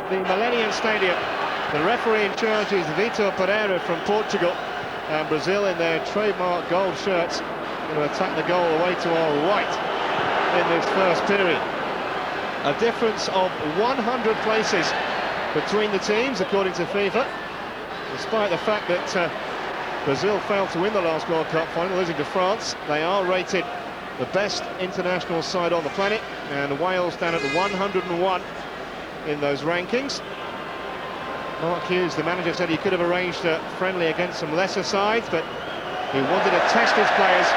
at the Millennium Stadium. The referee in charge is Vitor Pereira from Portugal, and Brazil in their trademark gold shirts going to attack the goal away to our right in this first period. A difference of 100 places between the teams, according to FIFA, despite the fact that Brazil failed to win the last World Cup final, losing to France. They are rated the best international side on the planet, and Wales down at 101 in those rankings. Mark Hughes, the manager, said he could have arranged a friendly against some lesser sides, but he wanted to test his players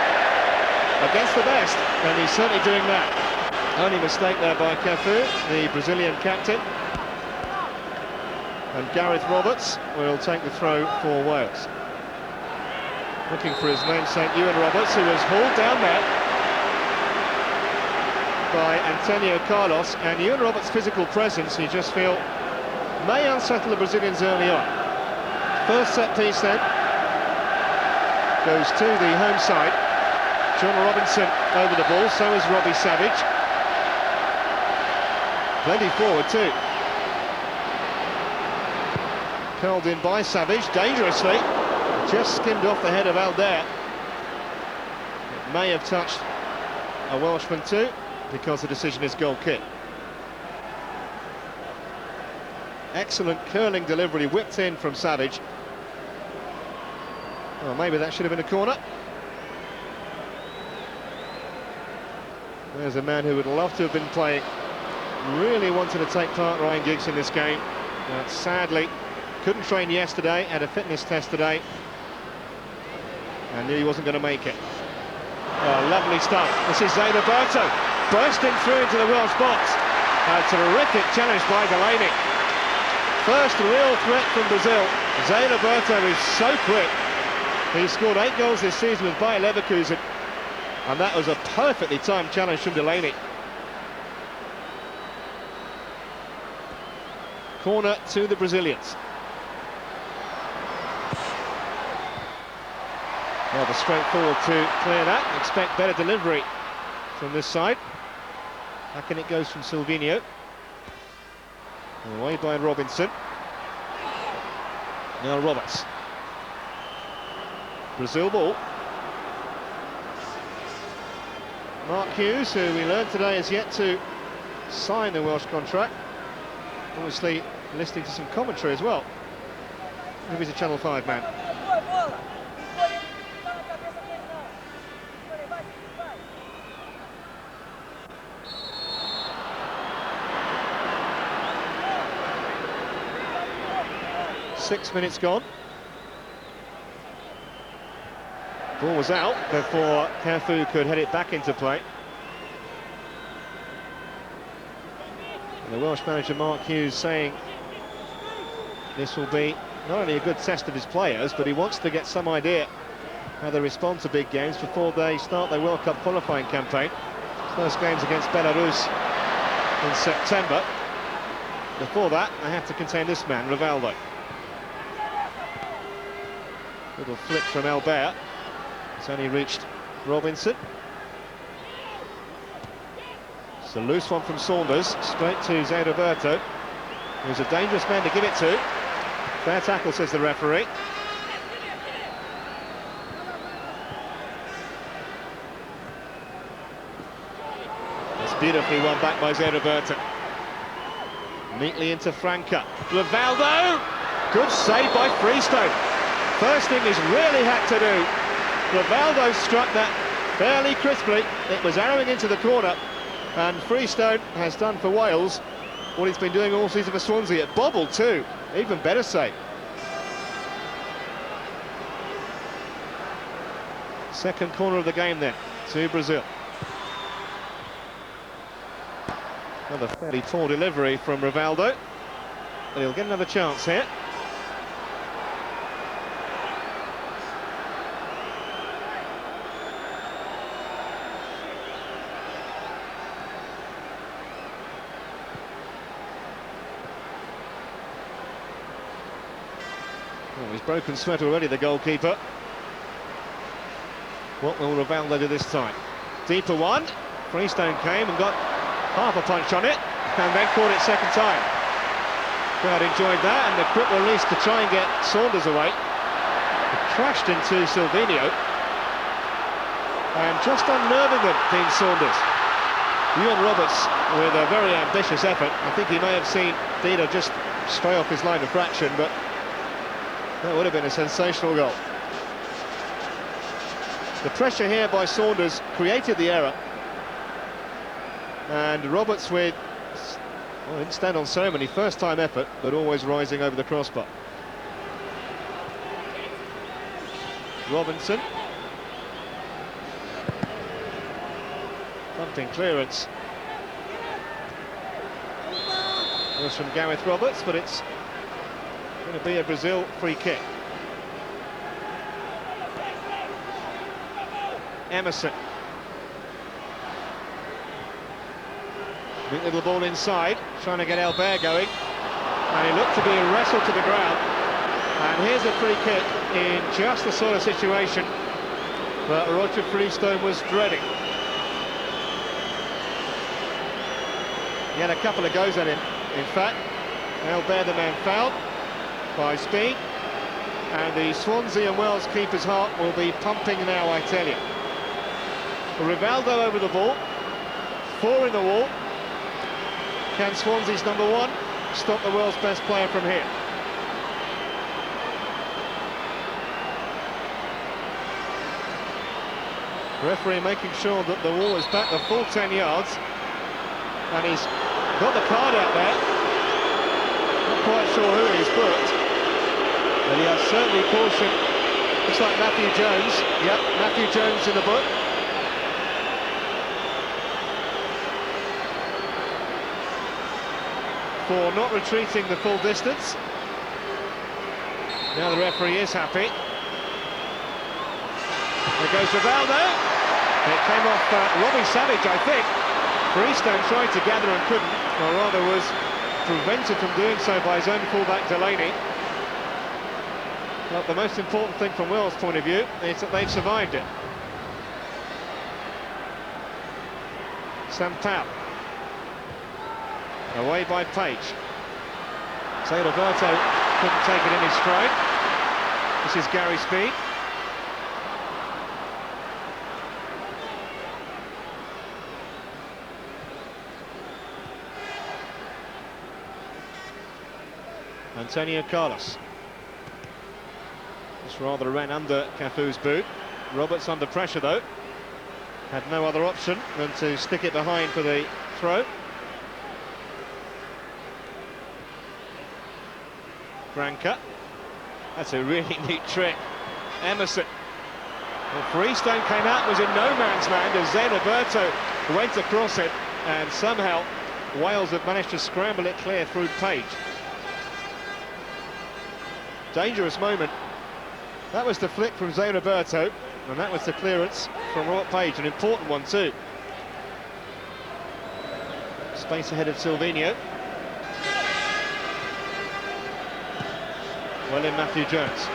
against the best, and he's certainly doing that. Only mistake there by Cafu, the Brazilian captain. And Gareth Roberts will take the throw for Wales. Looking for his namesake, Iwan Roberts, who was hauled down there by Antonio Carlos. And Iwan Roberts' physical presence, you just feel, may unsettle the Brazilians early on. First set piece then goes to the home side. John Robinson over the ball, so is Robbie Savage. Plenty forward too. Curled in by Savage, dangerously. Just skimmed off the head of Alder. It may have touched a Welshman too, because the decision is goal kick. Excellent curling delivery, whipped in from Savage. Well, maybe that should have been a corner. There's a man who would love to have been playing. Really wanted to take part, Ryan Giggs, in this game. Sadly, couldn't train yesterday, had a fitness test today, and knew he wasn't going to make it. Oh, lovely stuff. This is Zé Roberto, bursting through into the Welsh box. A terrific challenge by Delaney. First real threat from Brazil. Zé Roberto is so quick. He scored 8 goals this season with Bayer Leverkusen, and that was a perfectly timed challenge from Delaney. Corner to the Brazilians. Rather straightforward to clear that. Expect better delivery from this side. Back in it goes from Silvinho. Away by Robinson. Now Roberts. Brazil ball. Mark Hughes, who we learned today is yet to sign the Welsh contract. Obviously listening to some commentary as well. Maybe he's a Channel 5 man. Six minutes gone. Ball was out before Cafu could head it back into play. And the Welsh manager Mark Hughes saying this will be not only a good test of his players, but he wants to get some idea how they respond to big games before they start their World Cup qualifying campaign. First game's against Belarus in September. Before that, they have to contain this man, Rivaldo. Little flick from Albert. It's only reached Robinson. It's a loose one from Saunders, straight to Zé Roberto, who's a dangerous man to give it to. Fair tackle, says the referee. It's beautifully won back by Zé Roberto. Neatly into Franca. Rivaldo! Good save by Freestone. First thing he's really had to do. Rivaldo struck that fairly crisply. It was arrowing into the corner, and Freestone has done for Wales what he's been doing all season for Swansea. It bobbled too. Even better save. Second corner of the game then to Brazil. Another fairly poor delivery from Rivaldo, but he'll get another chance here. Oh, he's broken sweat already, the goalkeeper. What will Rivaldo do this time? Deeper one. Freestone came and got half a punch on it, and then caught it second time. Crowd enjoyed that, and the quick release to try and get Saunders away. It crashed into Silvinho. And just unnerving them, Dean Saunders. Ewan Roberts with a very ambitious effort. I think he may have seen Dida just stray off his line of fraction, but that would have been a sensational goal. The pressure here by Saunders created the error. And Roberts with, well, didn't stand on ceremony, first time effort, but always rising over the crossbar. Robinson. Thumping clearance. It was from Gareth Roberts, but it's going to be a Brazil free kick. Emerson. Big little ball inside, trying to get Albert going. And he looked to be wrestled to the ground. And here's a free kick in just the sort of situation that Roger Freestone was dreading. He had a couple of goes at him, in fact. Albert, the man, fouled by Speed. And the Swansea and Wales keeper's heart will be pumping now, I tell you. Rivaldo over the ball. 4 in the wall. Can Swansea's number 1 stop the world's best player from here? Referee making sure that the wall is back the full 10 yards. And he's got the card out there. Not quite sure who he's booked. But he has certainly cautioned. Looks like Matthew Jones. Yep, Matthew Jones in the book. For not retreating the full distance. Now the referee is happy. There goes Rivaldo. It came off Robbie Savage, I think. Freestone tried to gather and couldn't, or rather was prevented from doing so by his own fullback Delaney. But the most important thing from Wales' point of view is that they've survived it. Sampaio. Away by Page. Zé Roberto couldn't take it in his stride. This is Gary Speed. Antonio Carlos. This rather ran under Cafu's boot. Roberts under pressure though. Had no other option than to stick it behind for the throw. Branca. That's a really neat trick. Emerson. Well, Freestone came out, was in no man's land as Zé Roberto went across it, and somehow Wales have managed to scramble it clear through Page. Dangerous moment. That was the flick from Zé Roberto, and that was the clearance from Robert Page, an important one too. Space ahead of Silvinho. Well in Matthew Jones.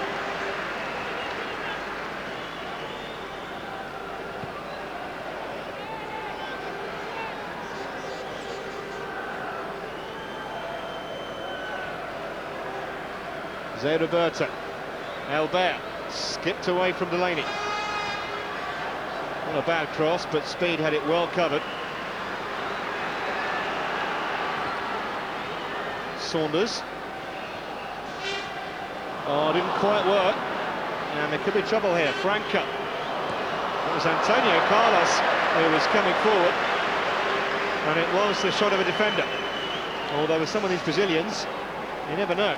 Zé Roberto. Albert skipped away from Delaney. Not a bad cross, but Speed had it well covered. Saunders. Oh, didn't quite work. And there could be trouble here. Franca. It was Antonio Carlos who was coming forward. And it was the shot of a defender. Although with some of these Brazilians, you never know.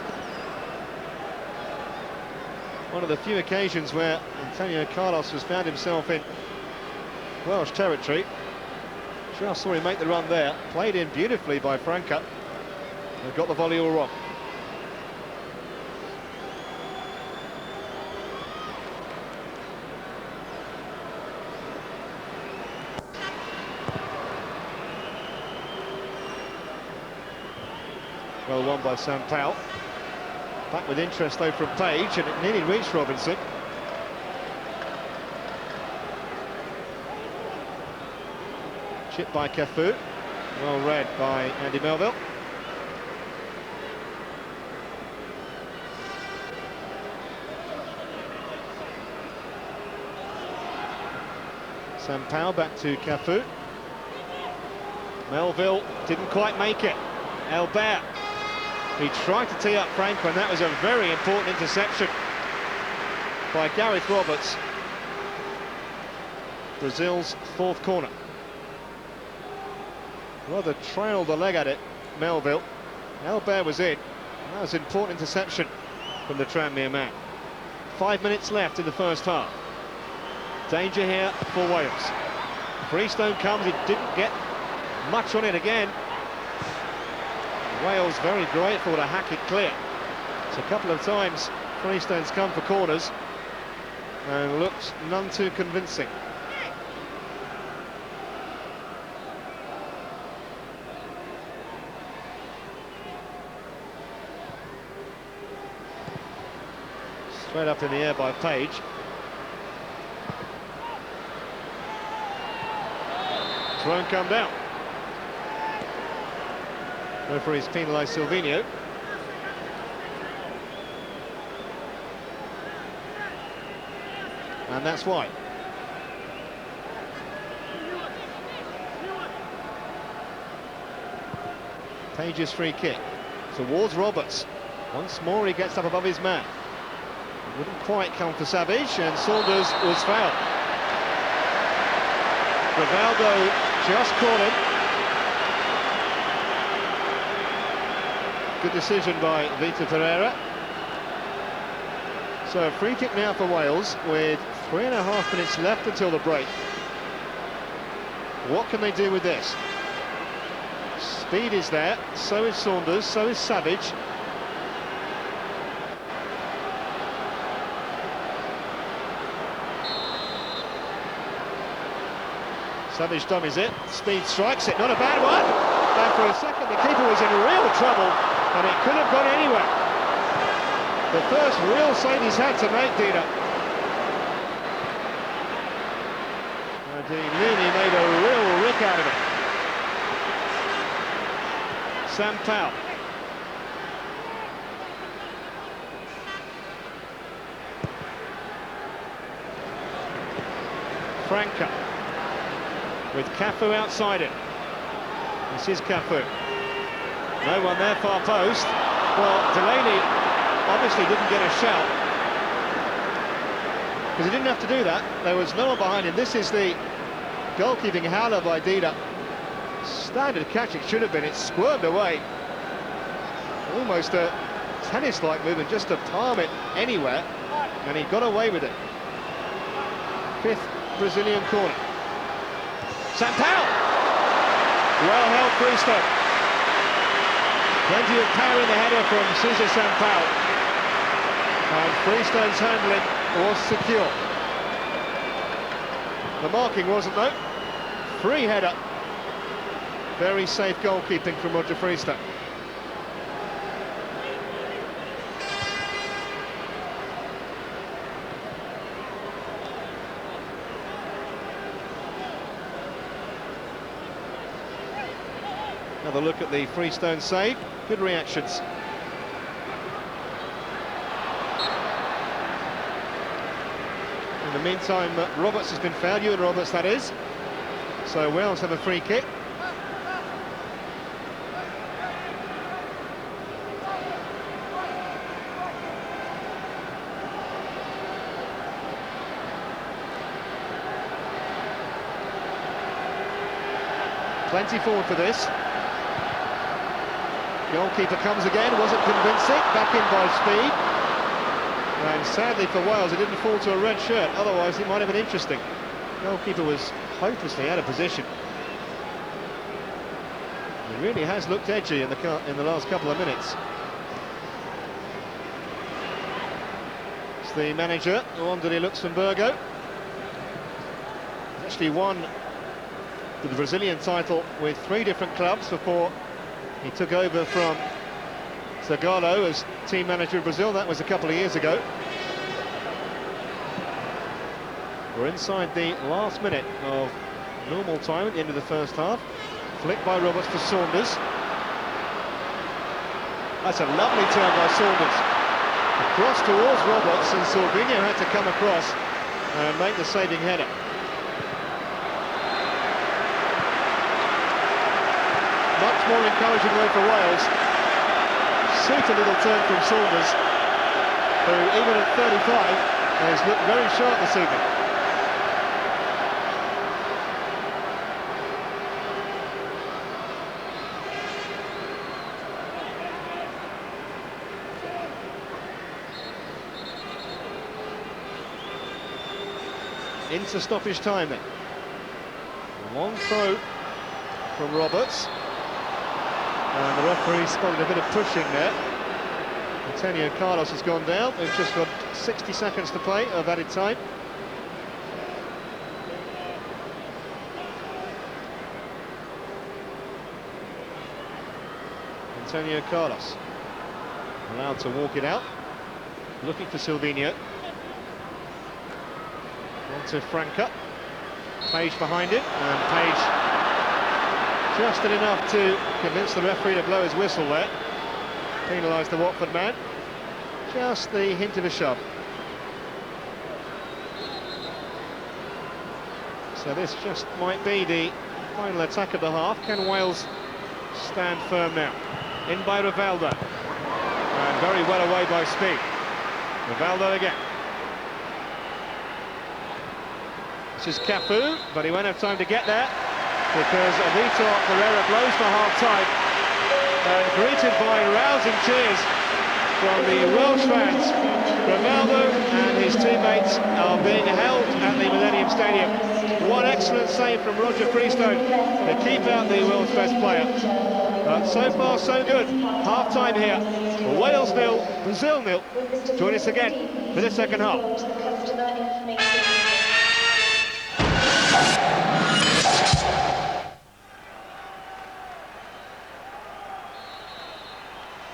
One of the few occasions where Antonio Carlos has found himself in Welsh territory. Just saw him make the run there. Played in beautifully by Franca. And got the volley all wrong. Well won by Sampaio. Back with interest though from Page, and it nearly reached Robinson. Chip by Cafu. Well read by Andy Melville. Sampaio back to Cafu. Melville didn't quite make it. Elbert, he tried to tee up Franco, and that was a very important interception by Gareth Roberts. Brazil's fourth corner. Rather trailed the leg at it, Melville. Elbert was in. That was an important interception from the Tranmere man. 5 minutes left in the first half. Danger here for Wales. Freestone comes, he didn't get much on it again. Wales very grateful to hack it clear. It's a couple of times Freestone's come for corners and looked none too convincing. Straight up in the air by Page. Thrown come down. Referee's penalised Silvinho. And that's why. Page's free kick towards Roberts. Once more he gets up above his man. Wouldn't quite come for Savage, and Saunders was fouled. Rivaldo just caught him. Good decision by Vitor Pereira. So a free kick now for Wales with 3.5 minutes left until the break. What can they do with this? Speed is there, so is Saunders, so is Savage. Savage dummies it, Speed strikes it, not a bad one. And for a second the keeper was in real trouble, and it could have gone anywhere. The first real save he's had to make, Dina. And he nearly made a real rick out of it. Sampaio. Franca. With Cafu outside it. This is Cafu. No one there, far post. Well, Delaney obviously didn't get a shout, because he didn't have to do that. There was no one behind him. This is the goalkeeping howler by Dida. Standard catch it should have been. It squirmed away. Almost a tennis-like movement, just to palm it anywhere, and he got away with it. Fifth Brazilian corner. Sampaio! Well held Freestone. Plenty of power in the header from Cesar Sampaio. And Freestone's handling was secure. The marking wasn't, though. Free header. Very safe goalkeeping from Roger Freestone. Another look at the Freestone save. Good reactions. In the meantime, Roberts has been fouled. Ewan Roberts, that is. So Wales have a free kick. Plenty forward for this. Goalkeeper comes again, wasn't convincing, back in by Speed. And sadly for Wales, it didn't fall to a red shirt, otherwise it might have been interesting. Goalkeeper was hopelessly out of position. He really has looked edgy in the last couple of minutes. It's the manager, Wanderlei Luxemburgo. He's actually won the Brazilian title with 3 different clubs before he took over from Zagallo as team manager of Brazil. That was a couple of years ago. We're inside the last minute of normal time at the end of the first half. Flicked by Roberts for Saunders. That's a lovely turn by Saunders. Across towards Roberts, and Silvinho had to come across and make the saving header. much more encouraging way for Wales. Suit a little turn from Saunders, who even at 35 has looked very sharp this evening. Into stoppage time then. A long throw from Roberts. And the referee spotted a bit of pushing there. Antonio Carlos has gone down. They've just got 60 seconds to play of added time. Antonio Carlos allowed to walk it out. Looking for Silvinho. On to Franca. Page behind him, and Page just did enough to convince the referee to blow his whistle there. Penalised the Watford man. Just the hint of a shove. So this just might be the final attack of the half. Can Wales stand firm now? In by Rivaldo. And very well away by speed. Rivaldo again. This is Cafu, but he won't have time to get there because Vitor Pereira blows for half-time, and greeted by rousing cheers from the Welsh fans. Rivaldo and his teammates are being held at the Millennium Stadium. One excellent save from Roger Freestone to keep out the world's best player. But so far so good. Half-time here. Wales 0, Brazil 0. Join us again for the second half.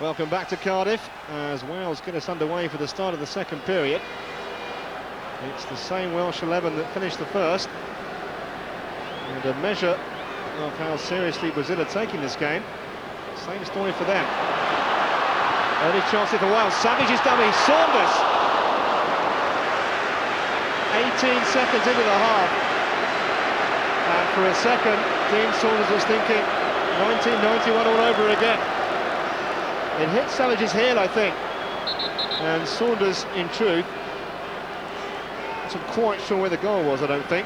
Welcome back to Cardiff as Wales get us underway for the start of the second period. It's the same Welsh 11 that finished the first, and a measure of how seriously Brazil are taking this game. Same story for them. Early chance for Wales. Savage's dummy, Saunders. 18 seconds into the half, and for a second Dean Saunders was thinking 1991 all over again. It hit Savage's heel, I think, and Saunders, in truth, wasn't quite sure where the goal was, I don't think.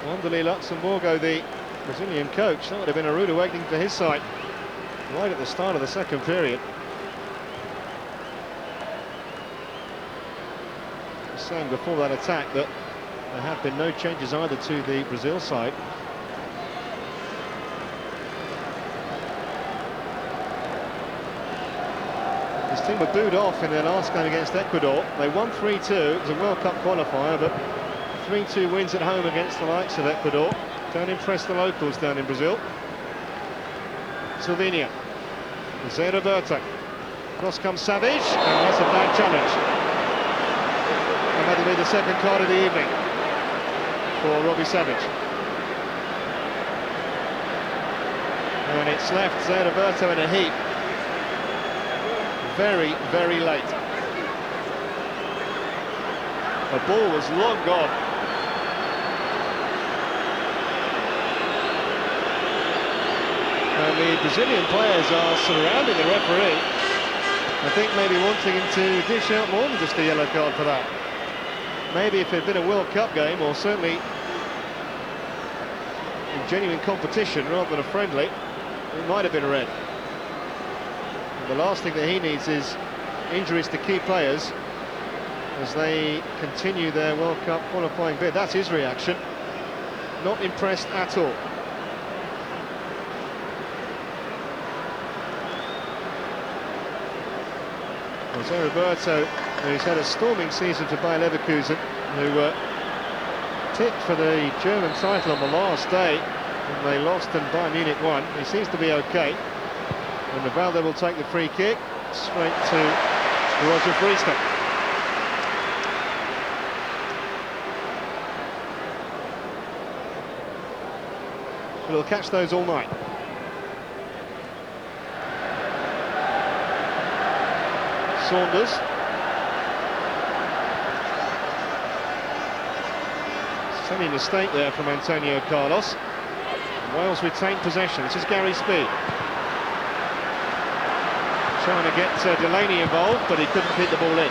Wanderlei Luxemburgo, the Brazilian coach, that would have been a rude awakening for his side, right at the start of the second period. I was saying before that attack that there have been no changes either to the Brazil side. His team were booed off in their last game against Ecuador. They won 3-2, it was a World Cup qualifier, but 3-2 wins at home against the likes of Ecuador. Don't impress the locals down in Brazil. Silvinho. Zé Roberto. Cross comes Savage, and that's a bad challenge. And that'll be the second card of the evening for Robbie Savage. And it's left Zé Roberto in a heap. Very, very late. The ball was long gone. And the Brazilian players are surrounding the referee. I think maybe wanting him to dish out more than just a yellow card for that. Maybe if it had been a World Cup game, or certainly in genuine competition rather than a friendly, it might have been a red. The last thing that he needs is injuries to key players as they continue their World Cup qualifying bid. That's his reaction. Not impressed at all. Jose Roberto, who's had a storming season for Bayer Leverkusen, who tipped for the German title on the last day, and they lost and Bayern Munich won. He seems to be okay. And Rivaldo will take the free kick straight to Roger Freestone. We'll catch those all night. Saunders. Silly mistake there from Antonio Carlos. Wales retain possession. This is Gary Speed. Trying to get Delaney involved, but he couldn't hit the ball in.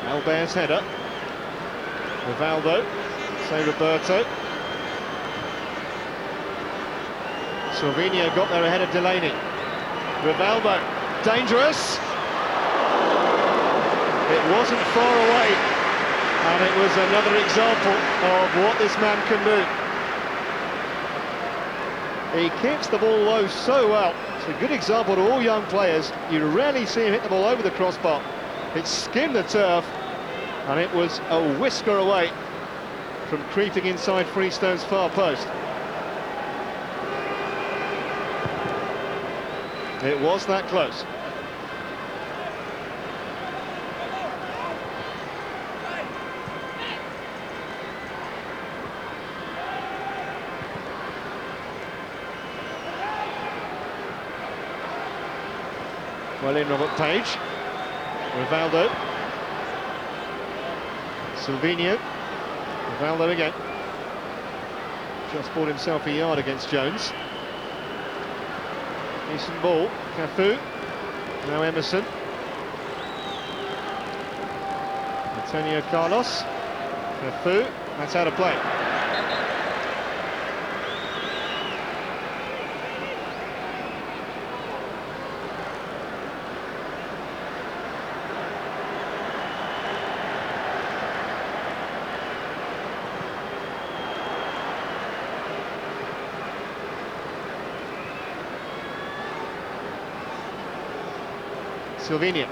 Albert's header. Rivaldo, say Roberto. Silvinho got there ahead of Delaney. Rivaldo, dangerous. It wasn't far away, and it was another example of what this man can do. He kicks the ball low so well. It's a good example to all young players. You rarely see him hit the ball over the crossbar. It skimmed the turf, and it was a whisker away from creeping inside Freestone's far post. It was that close. Well in, Robert Page. Rivaldo. Silvinho. Rivaldo again. Just bought himself a yard against Jones. Decent ball. Cafu. Now Emerson. Antonio Carlos. Cafu. That's out of play. Silvinho.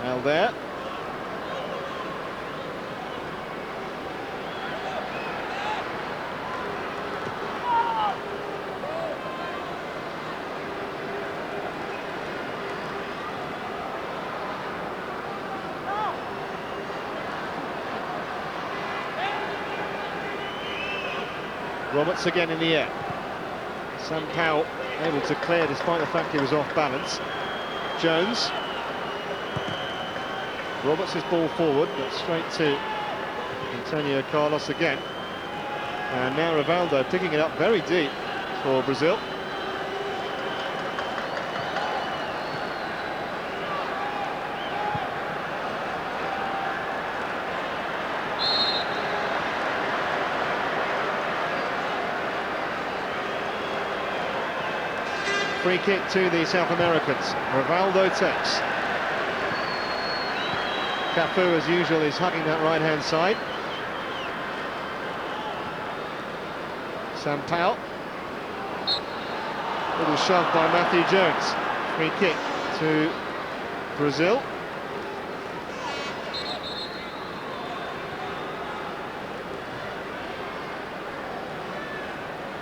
Albert. Roberts again in the air. Sampaio able to clear despite the fact he was off balance. Jones. Roberts' his ball forward, but straight to Antonio Carlos again. And now Rivaldo picking it up very deep for Brazil. Free kick to the South Americans. Rivaldo takes. Cafu, as usual, is hugging that right-hand side. Sampaio. Little shove by Matthew Jones. Free kick to Brazil.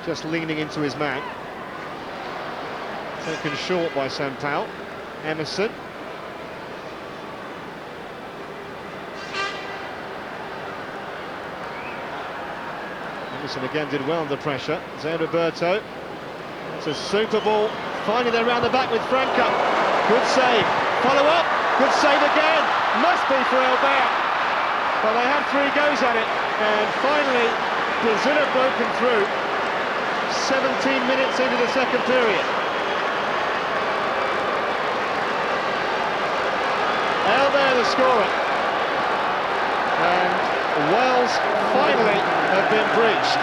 Just leaning into his man. Taken short by Sampaio. Emerson. Emerson again did well under pressure. Zé Roberto. It's a super ball. Finding there around the back with Franca. Good save. Follow up. Good save again. Must be for Albert. Well, they had 3 goes at it. And finally, Brazil have broken through. 17 minutes into the second period. Albert the scorer, and Wales finally have been breached.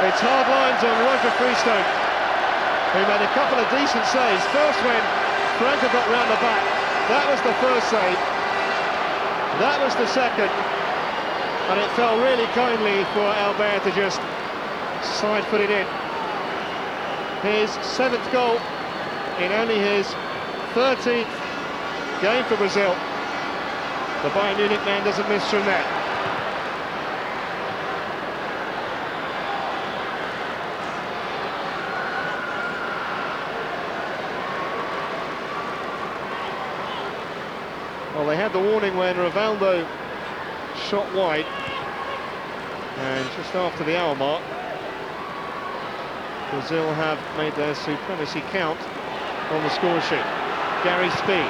It's hard lines on Roger Freestone, who made a couple of decent saves. First when Franca got round the back, that was the first save, that was the second, and it fell really kindly for Albert to just side-foot it in. His 7th goal in only his 13th game for Brazil. The Bayern Munich man doesn't miss from that. Well, they had the warning when Rivaldo shot wide, and just after the hour mark, Brazil have made their supremacy count on the score sheet. Gary Speed.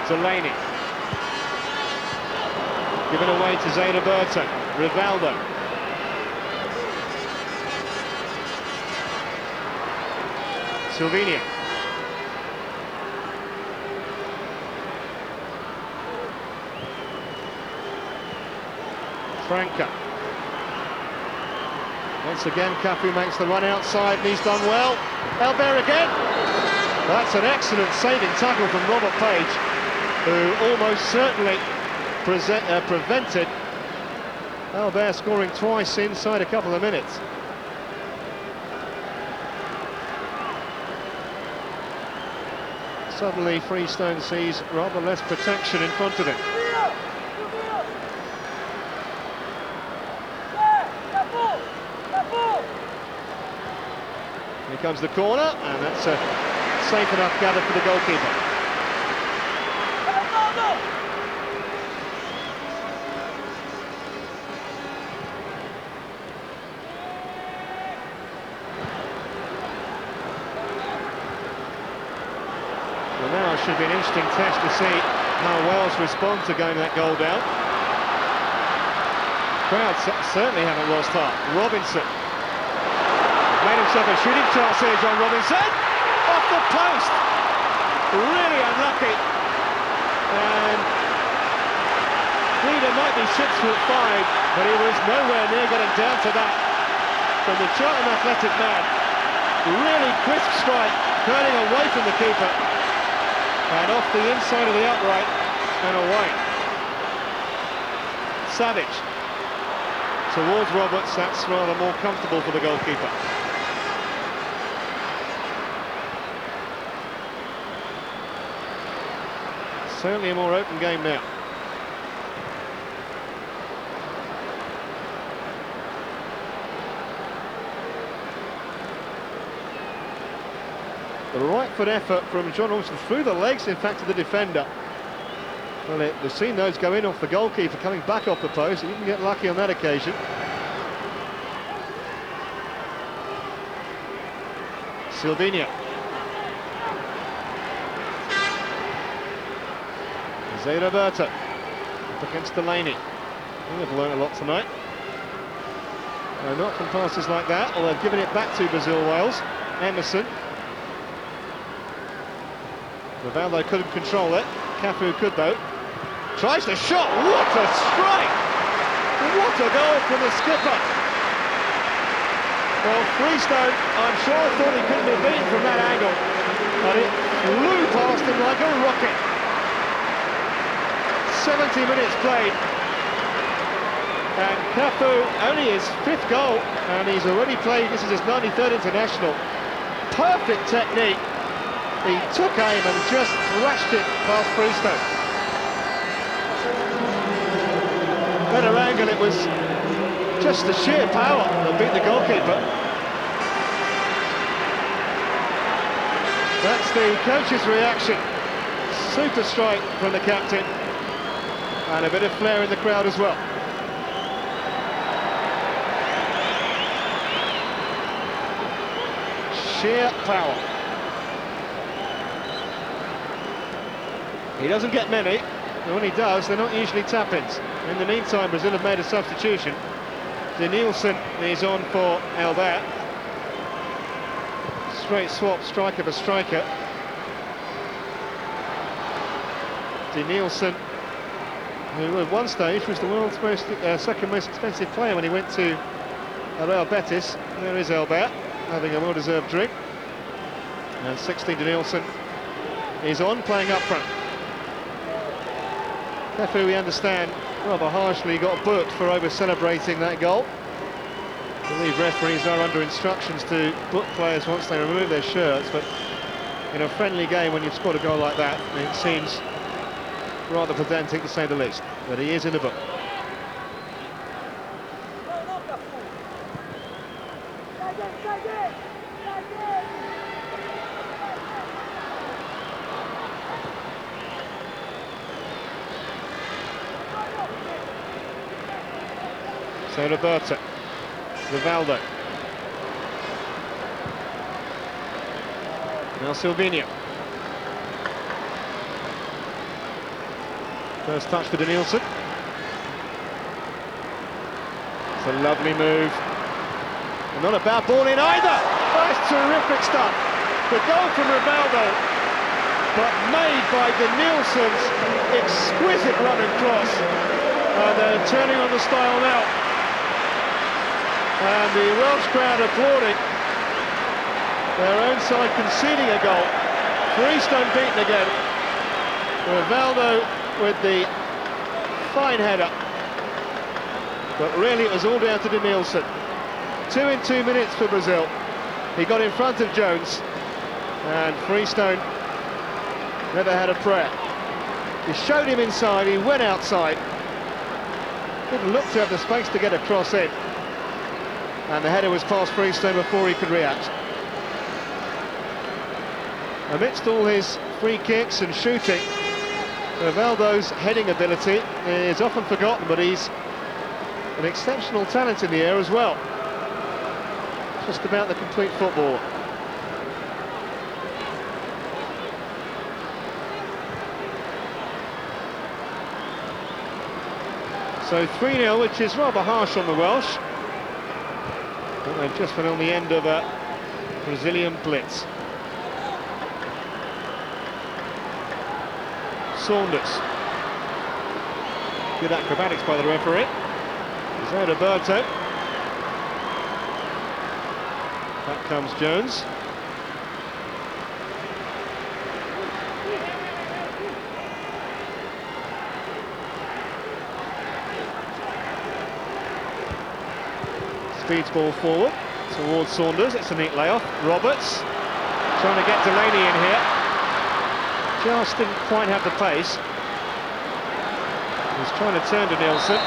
Delaney. Given away to Zé Roberto. Rivaldo. Silvinho. Franca. Once again, Cafu makes the run outside, and he's done well. Albert again. That's an excellent saving tackle from Robert Page, who almost certainly prevented Albert scoring twice inside a couple of minutes. Suddenly, Freestone sees rather less protection in front of him. Here comes the corner, and that's a safe enough gather for the goalkeeper. Well, now it should be an interesting test to see how Wales respond to going that goal down. Crowd certainly haven't lost heart. Robinson. Made himself a shooting chance here, John Robinson. Off the post. Really unlucky. And Leader might be 6'5", but he was nowhere near getting down to that from the Charlton Athletic man. Really crisp strike, curling away from the keeper. And off the inside of the upright and away. Savage. Towards Roberts, that's rather more comfortable for the goalkeeper. Certainly a more open game now. The right foot effort from John Olsen through the legs, in fact, of the defender. Well, we've seen those go in off the goalkeeper, coming back off the post. He didn't get lucky on that occasion. Silvinho. Zé Roberto up against Delaney. They've learned a lot tonight. No, not from passes like that, although they've given it back to Brazil Wales. Emerson. Rivaldo couldn't control it. Cafu could though. Tries the shot. What a strike! What a goal from the skipper! Well, Freestone, I'm sure, thought he couldn't have beaten from that angle, but it flew past him like a rocket. 70 minutes played, and Cafu only his 5th goal, and he's already played, this is his 93rd international. Perfect technique. He took aim and just thrashed it past Freestone. Better angle, it was just the sheer power that beat the goalkeeper. That's the coach's reaction. Super strike from the captain. And a bit of flair in the crowd as well. Sheer power. He doesn't get many, and when he does, they're not usually tap-ins. In the meantime, Brazil have made a substitution. Denilson is on for Albert. Straight swap, striker for striker. Denilson, who at one stage was the world's second most expensive player when he went to Real Betis. There is Albert, having a well-deserved drink. And 16 Denilson is on, playing up front. Cafu, we understand, rather harshly got booked for over-celebrating that goal. I believe referees are under instructions to book players once they remove their shirts, but in a friendly game when you've scored a goal like that, it seems rather pedantic to say the least. But he is in the book. So Roberto, Rivaldo. Now Silvinho. First touch for Denilson. It's a lovely move. And not a bad ball in either. That's terrific stuff. The goal from Rivaldo, but made by Denilson's exquisite run and cross. And they're turning on the style now. And the Welsh crowd applauding. Their own side conceding a goal. Freestone beaten again. Rivaldo with the fine header. But really it was all down to Denilson. 2 in 2 minutes for Brazil. He got in front of Jones. And Freestone never had a prayer. He showed him inside, he went outside. Didn't look to have the space to get a cross in. And the header was past Freestone before he could react. Amidst all his free kicks and shooting, Rivaldo's heading ability is often forgotten, but he's an exceptional talent in the air as well. Just about the complete footballer. So 3-0, which is rather harsh on the Welsh. But they've just been on the end of a Brazilian blitz. Saunders. Good acrobatics by the referee. Jose Roberto. Back comes Jones. Speeds ball forward towards Saunders. It's a neat layoff. Roberts trying to get Delaney in here. Just didn't quite have the pace. He's trying to turn to Denilson.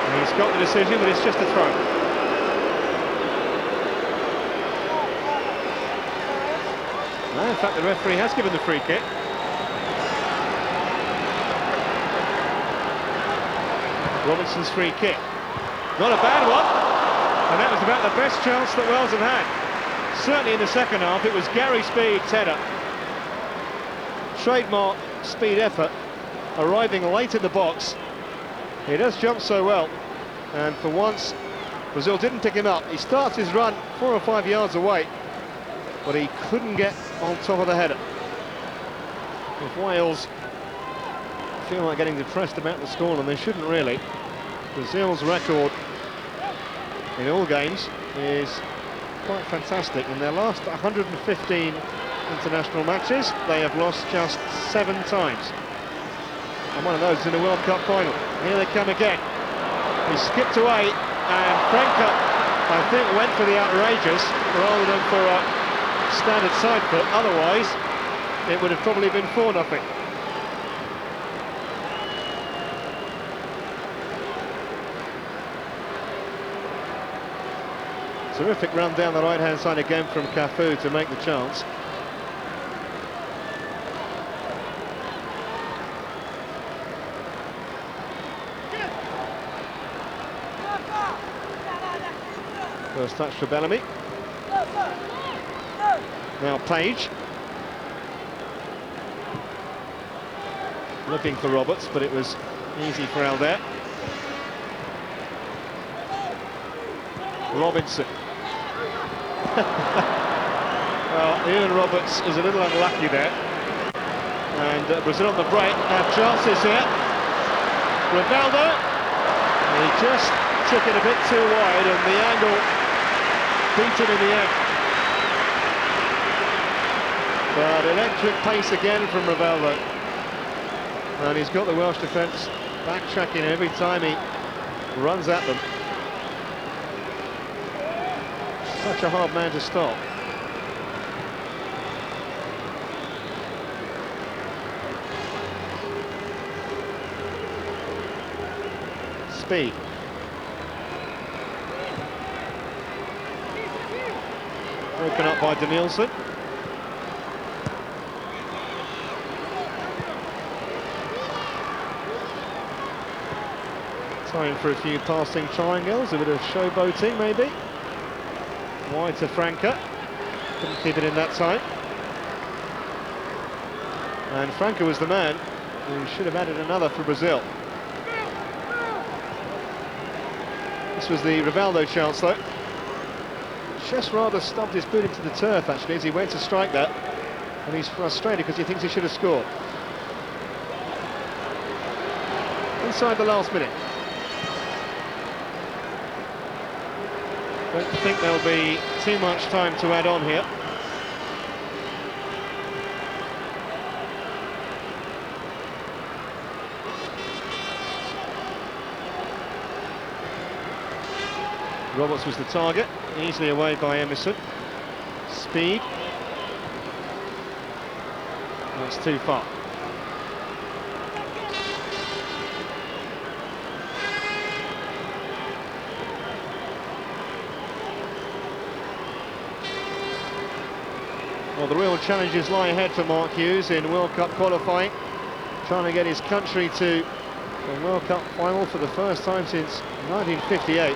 And he's got the decision, but it's just a throw. No, in fact, the referee has given the free kick. Robinson's free kick. Not a bad one. And that was about the best chance that Wales have had. Certainly in the second half, it was Gary Speed's header. Trademark speed effort, arriving late in the box. He does jump so well, and for once, Brazil didn't pick him up. He starts his run 4 or 5 yards away, but he couldn't get on top of the header. If Wales feel like getting depressed about the score, and they shouldn't really. Brazil's record in all games is quite fantastic. In their last 115 international matches, they have lost just 7 times. And one of those in the World Cup final. Here they come again. He skipped away, and Franca, I think, went for the outrageous rather than for a standard side foot. Otherwise, it would have probably been 4-0. Terrific run down the right-hand side again from Cafu to make the chance. First touch for Bellamy. Now Page. Looking for Roberts, but it was easy for Alder. Robinson. Well, Ian Roberts is a little unlucky there. And Brazil on the break have chances here. Rivaldo. He just took it a bit too wide, and the angle beat him in the end. But electric pace again from Rivaldo. And he's got the Welsh defence backtracking every time he runs at them. Such a hard man to stop. Speed. Broken up by Denilson. Trying for a few passing triangles, a bit of showboating maybe. Wide to Franca. Couldn't keep it in that time. And Franca was the man who should have added another for Brazil. This was the Rivaldo chance though. Just rather stubbed his boot into the turf actually as he went to strike that. And he's frustrated because he thinks he should have scored. Inside the last minute. Don't think there'll be too much time to add on here. Roberts was the target, easily away by Emerson. Speed. That's too far. Well, the real challenges lie ahead for Mark Hughes in World Cup qualifying, trying to get his country to the World Cup final for the first time since 1958.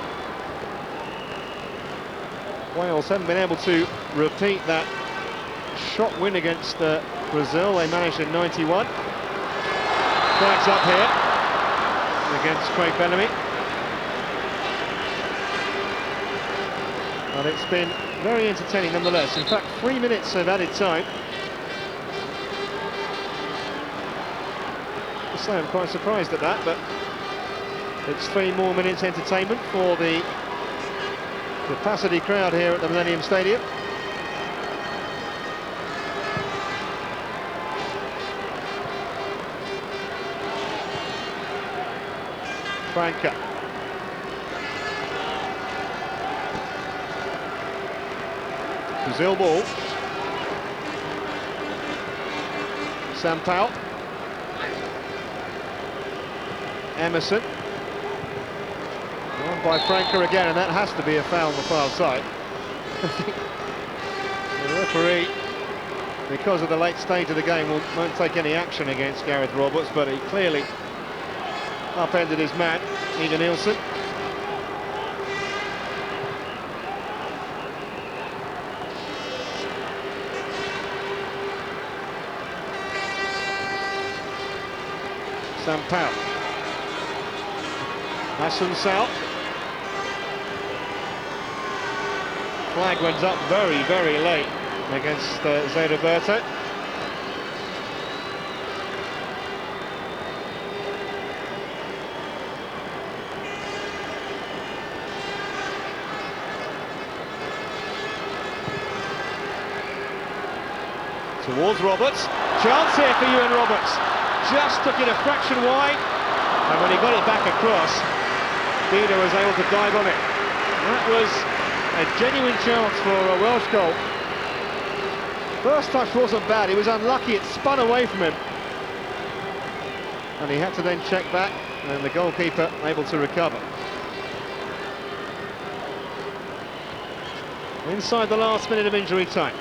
Wales haven't been able to repeat that shot win against Brazil. They managed in '91. Flags up here against Craig Bellamy. And it's been very entertaining nonetheless. In fact, 3 minutes of added time. So I'm quite surprised at that, but it's 3 more minutes entertainment for the capacity crowd here at the Millennium Stadium. Franca. Brazil ball. Sampaio. Emerson. Won by Franca again, and that has to be a foul on the far side. The referee, because of the late stage of the game, won't take any action against Gareth Roberts, but he clearly upended his man, Ida Nielsen. Sampaio. Assunção. Flag went up very, very late against Zé Roberto. Towards Roberts. Chance here for Iwan Roberts. Just took it a fraction wide, and when he got it back across, Dida was able to dive on it. That was a genuine chance for a Welsh goal. First touch wasn't bad, he was unlucky, it spun away from him. And he had to then check back, and the goalkeeper able to recover. Inside the last minute of injury time.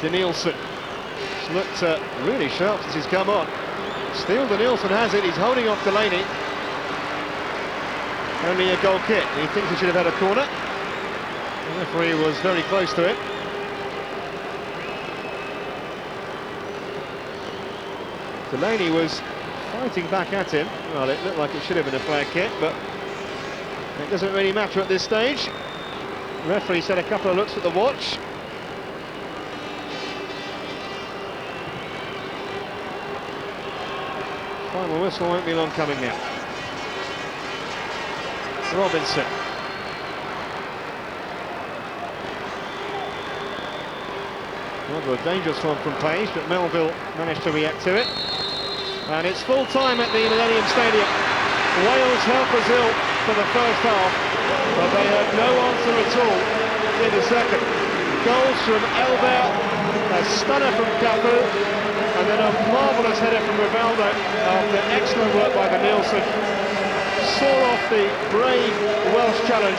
Denilson. He's looked really sharp since he's come on. Still Denilson has it, he's holding off Delaney. Only a goal kick. He thinks he should have had a corner. The referee was very close to it. Delaney was fighting back at him. Well, it looked like it should have been a flag kick, but it doesn't really matter at this stage. The referee's had a couple of looks at the watch. Final whistle won't be long coming now. Robinson. Rather a dangerous one from Page, but Melville managed to react to it. And it's full time at the Millennium Stadium. Wales held Brazil for the first half, but they had no answer at all in the second. Goals from Elber, a stunner from Cafu, and then a marvellous header from Rivaldo after excellent work by the Nielsen. Saw off the brave Welsh challenge.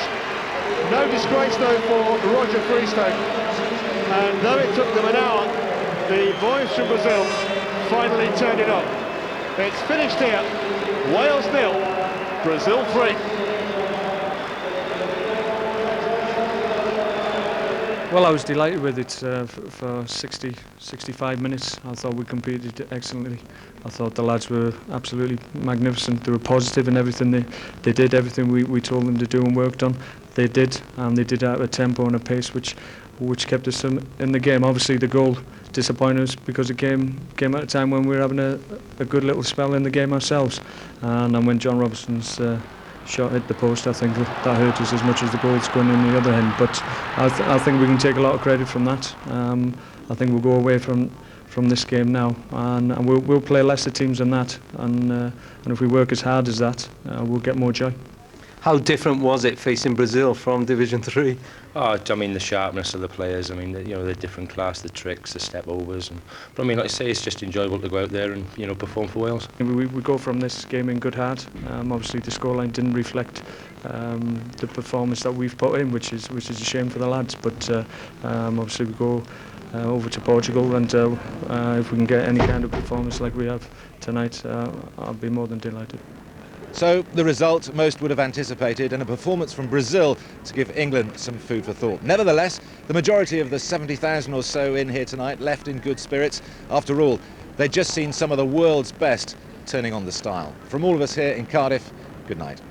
No disgrace though for Roger Freestone. and though it took them an hour, the boys from Brazil finally turned it on. It's finished here. Wales 0, Brazil 3. Well, I was delighted with it for 65 minutes. I thought we competed excellently. I thought the lads were absolutely magnificent. They were positive in everything they did, everything we told them to do and worked on. They did, and they did it at a tempo and a pace which kept us in the game. Obviously, the goal disappointed us because it came at a time when we were having a good little spell in the game ourselves. And when John Robertson's shot hit the post, I think that hurt us as much as the goals going in the other end. But I think we can take a lot of credit from that. I think we'll go away from this game now, and we'll play lesser teams than that. And if we work as hard as that, we'll get more joy. How different was it facing Brazil from Division 3? Oh, I mean, the sharpness of the players. I mean, the different class, the tricks, the step overs. But I mean, like I say, it's just enjoyable to go out there and perform for Wales. We go from this game in good heart. Obviously, the scoreline didn't reflect the performance that we've put in, which is a shame for the lads. But obviously, we go over to Portugal, and if we can get any kind of performance like we have tonight, I'll be more than delighted. So the result most would have anticipated, and a performance from Brazil to give England some food for thought. Nevertheless, the majority of the 70,000 or so in here tonight left in good spirits. After all, they'd just seen some of the world's best turning on the style. From all of us here in Cardiff, good night.